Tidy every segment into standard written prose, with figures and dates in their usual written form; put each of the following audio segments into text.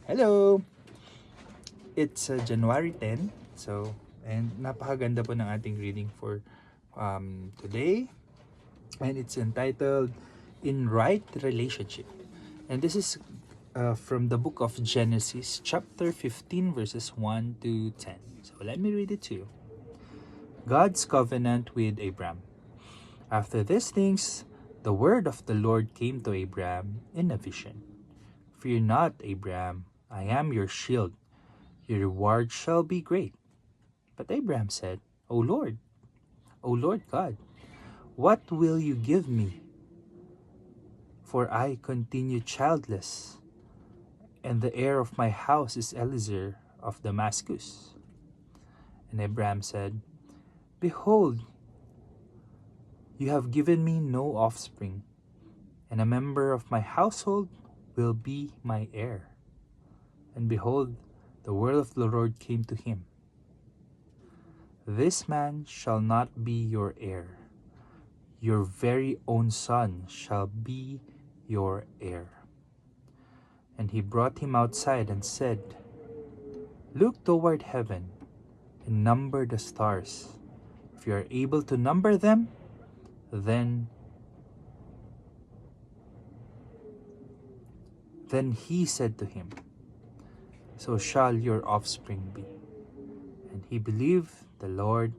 Hello! It's January 10. And napakaganda po ng ating reading for today. And it's entitled In Right Relationship. And this is from the book of Genesis, chapter 15, verses 1 to 10. So let me read it to you. God's covenant with Abram. After these things, the word of the Lord came to Abram in a vision. Fear not, Abram, I am your shield. Your reward shall be great. But Abraham said, O Lord God, what will you give me? For I continue childless, and the heir of my house is Eliezer of Damascus. And Abraham said, Behold, you have given me no offspring, and a member of my household will be my heir. And behold, the word of the Lord came to him. This man shall not be your heir. Your very own son shall be your heir. And he brought him outside and said, Look toward heaven and number the stars. If you are able to number them, then he said to him, So shall your offspring be. And he believed the Lord,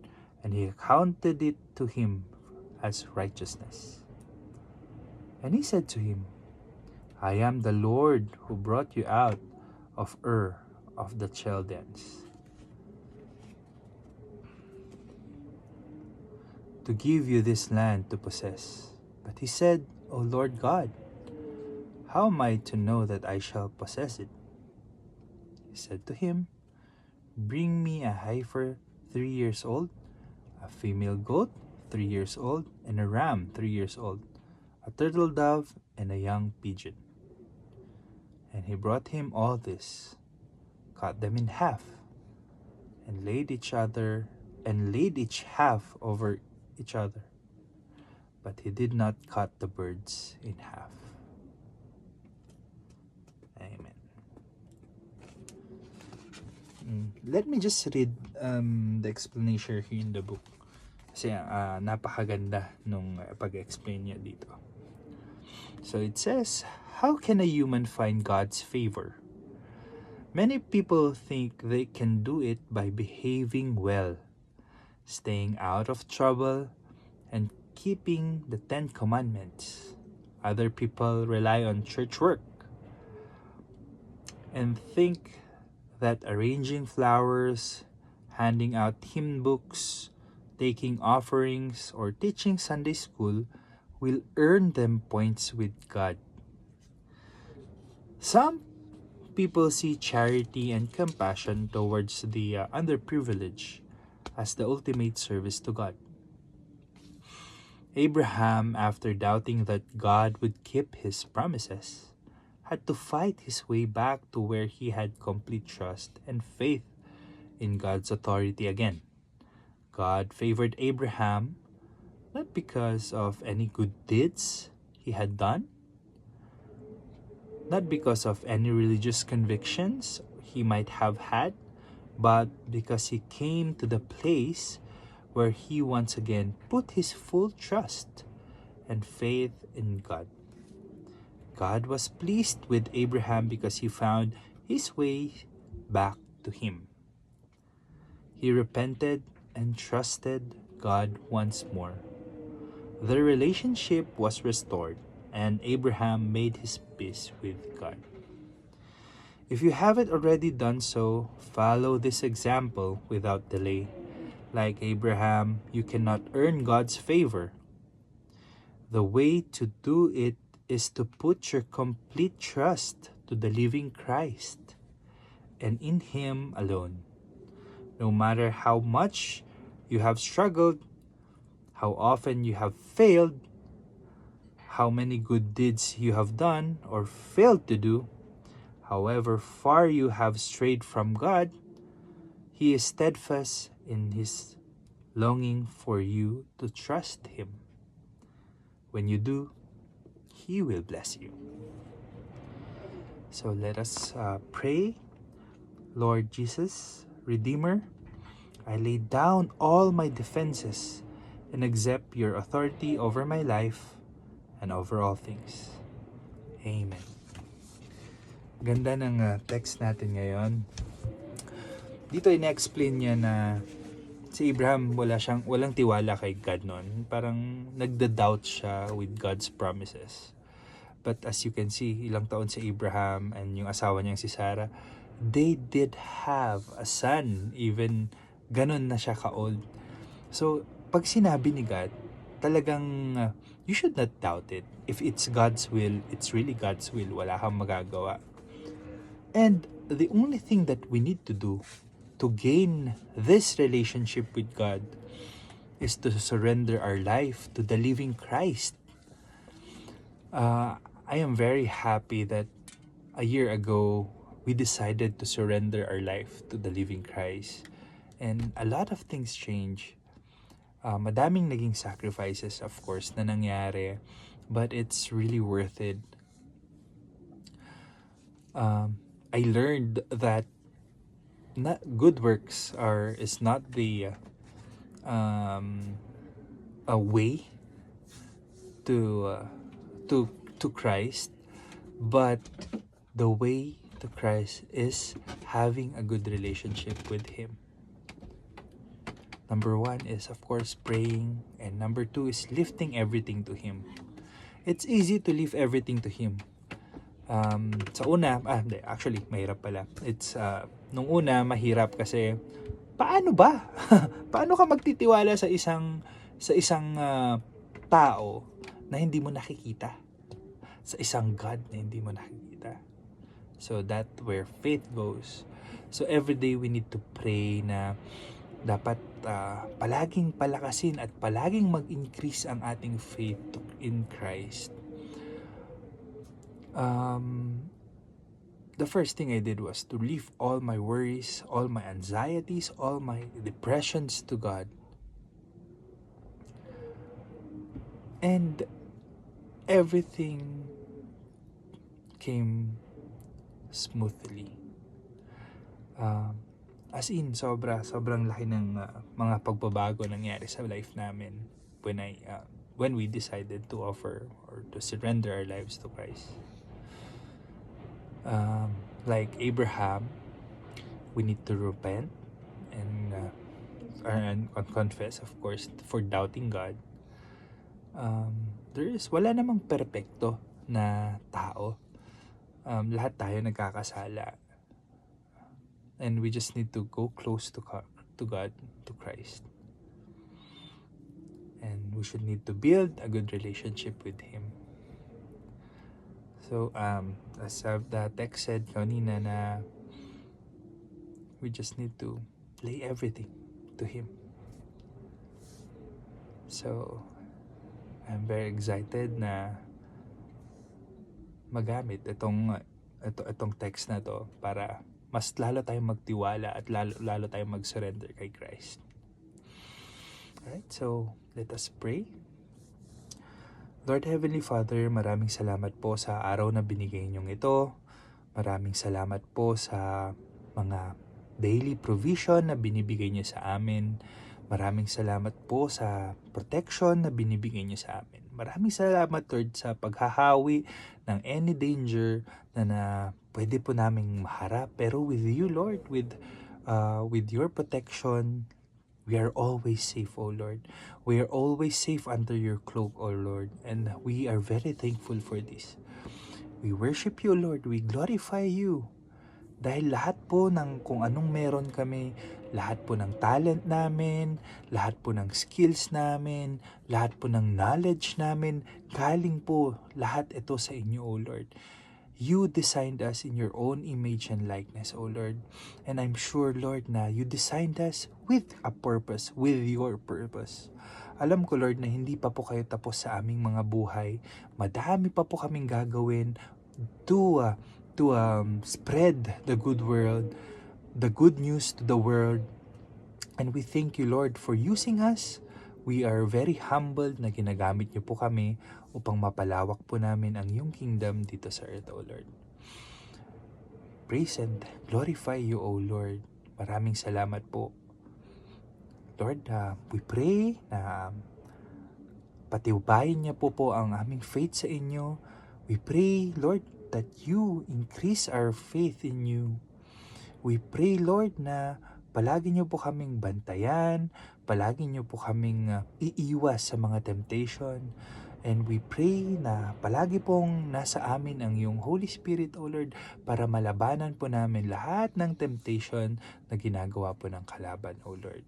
and he accounted it to him as righteousness. And he said to him, I am the Lord who brought you out of Ur of the Chaldeans to give you this land to possess. But he said, O Lord God, how am I to know that I shall possess it? He said to him, Bring me a heifer 3 years old, a female goat 3 years old, and a ram 3 years old, a turtle dove, and a young pigeon. And he brought him all this, cut them in half, and laid each half over each other. But he did not cut the birds in half. Amen. Let me just read the explanation here in the book. Kasi napakaganda nung pag-explain niya dito. So it says, how can a human find God's favor? Many people think they can do it by behaving well, staying out of trouble, and keeping the 10 Commandments. Other people rely on church work and think that arranging flowers, handing out hymn books, taking offerings, or teaching Sunday school will earn them points with God. Some people see charity and compassion towards the underprivileged as the ultimate service to God. Abraham, after doubting that God would keep his promises, had to fight his way back to where he had complete trust and faith in God's authority again. God favored Abraham not because of any good deeds he had done, not because of any religious convictions he might have had, but because he came to the place where he once again put his full trust and faith in God. God was pleased with Abraham because he found his way back to him. He repented and trusted God once more. Their relationship was restored, and Abraham made his peace with God. If you haven't already done so, follow this example without delay. Like Abraham, you cannot earn God's favor. The way to do it is to put your complete trust to the living Christ and in Him alone. No matter how much you have struggled, how often you have failed, how many good deeds you have done or failed to do, however far you have strayed from God, He is steadfast in His longing for you to trust Him. When you do, He will bless you. So let us pray. Lord Jesus, Redeemer, I lay down all my defenses and accept your authority over my life and over all things. Amen. Ganda ng text natin ngayon. Dito ina-explain niya na si Abraham walang tiwala kay God noon. Parang nagda-doubt siya with God's promises. But as you can see, ilang taon si Abraham and yung asawa niyang si Sarah, they did have a son. Even ganun na siya ka-old. So, pag sinabi ni God, talagang you should not doubt it. If it's God's will, it's really God's will. Wala kang magagawa. And the only thing that we need to do to gain this relationship with God is to surrender our life to the living Christ. I am very happy that a year ago, we decided to surrender our life to the living Christ. And a lot of things change. Madaming naging sacrifices, of course, na nangyari. But it's really worth it. I learned that good works is not the a way to Christ, but the way to Christ is having a good relationship with Him. Number 1 is, of course, praying, and number 2 is lifting everything to Him. It's easy to lift everything to Him. Sa una, actually, mahirap pala. Nung una, mahirap kasi, paano ba? Paano ka magtitiwala sa isang tao na hindi mo nakikita? Sa isang God na hindi mo nakikita. So that where faith goes. So every day we need to pray na dapat palaging palakasin at palaging mag-increase ang ating faith in Christ. The first thing I did was to leave all my worries, all my anxieties, all my depressions to God. And everything came smoothly. As in, sobrang laki ng mga pagbabago nangyari sa life namin when we decided to offer or to surrender our lives to Christ. Like Abraham, we need to repent and confess, of course, for doubting God. Wala namang perpekto na tao. Lahat tayo nagkakasala. And we just need to go close to God, to Christ. And we should need to build a good relationship with Him. So, as the text said kanina na we just need to lay everything to Him. So, I'm very excited na magamit itong text na to para mas lalo tayong magtiwala at lalo tayong mag-surrender kay Christ. Alright, so let us pray. Lord Heavenly Father, maraming salamat po sa araw na binigay niyong ito. Maraming salamat po sa mga daily provision na binibigay niyo sa amin. Maraming salamat po sa protection na binibigay niyo sa amin. Maraming salamat, Lord, sa paghahawi ng any danger na pwede po naming maharap. Pero with you, Lord, with your protection, we are always safe, O Lord. We are always safe under your cloak, O Lord. And we are very thankful for this. We worship you, Lord. We glorify you. Dahil lahat po ng kung anong meron kami, lahat po ng talent namin, lahat po ng skills namin, lahat po ng knowledge namin, galing po lahat ito sa inyo, O Lord. You designed us in your own image and likeness, O Lord. And I'm sure, Lord, na you designed us with a purpose, with your purpose. Alam ko, Lord, na hindi pa po kayo tapos sa aming mga buhay. Madami pa po kaming gagawin to spread the good news to the world. And we thank you, Lord, for using us. We are very humbled na ginagamit niyo po kami upang mapalawak po namin ang iyong kingdom dito sa earth, O Lord. praise and glorify you, O Lord. Maraming salamat po. Lord, we pray na patibayin niya po ang aming faith sa inyo. We pray, Lord, that you increase our faith in you. We pray, Lord, na palagi niyo po kaming bantayan, palagi niyo po kaming iiwas sa mga temptation. And we pray na palagi pong nasa amin ang iyong Holy Spirit, O Lord, para malabanan po namin lahat ng temptation na ginagawa po ng kalaban, O Lord.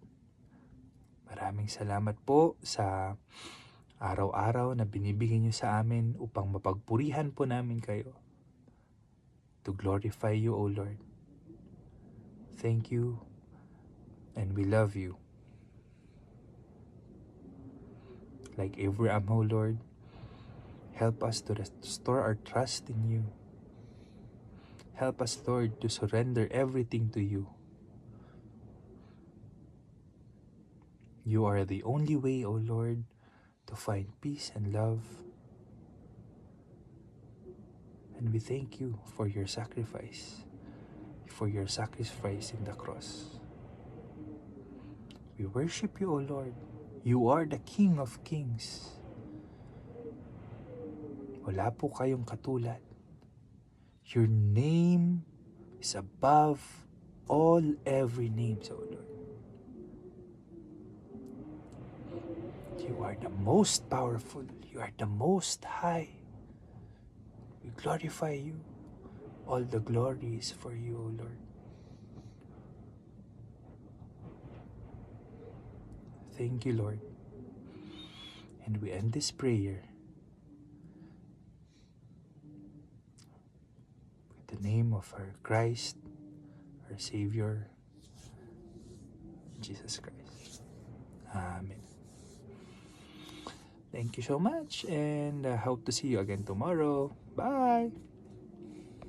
Maraming salamat po sa araw-araw na binibigyan niyo sa amin upang mapagpurihan po namin kayo. To glorify you, O Lord. Thank you, and we love you. Like Abraham, O Lord, help us to restore our trust in you. Help us, Lord, to surrender everything to you. You are the only way, O Lord, to find peace and love. And we thank you for your sacrifice in the cross. We worship you, O Lord. You are the King of Kings. Wala po kayong katulad. Your name is above all every name, O Lord. You are the most powerful. You are the most high. We glorify you. All the glory is for you, O Lord. Thank you, Lord. And we end this prayer with the name of our Christ, our Savior, Jesus Christ. Amen. Thank you so much, and I hope to see you again tomorrow. Bye!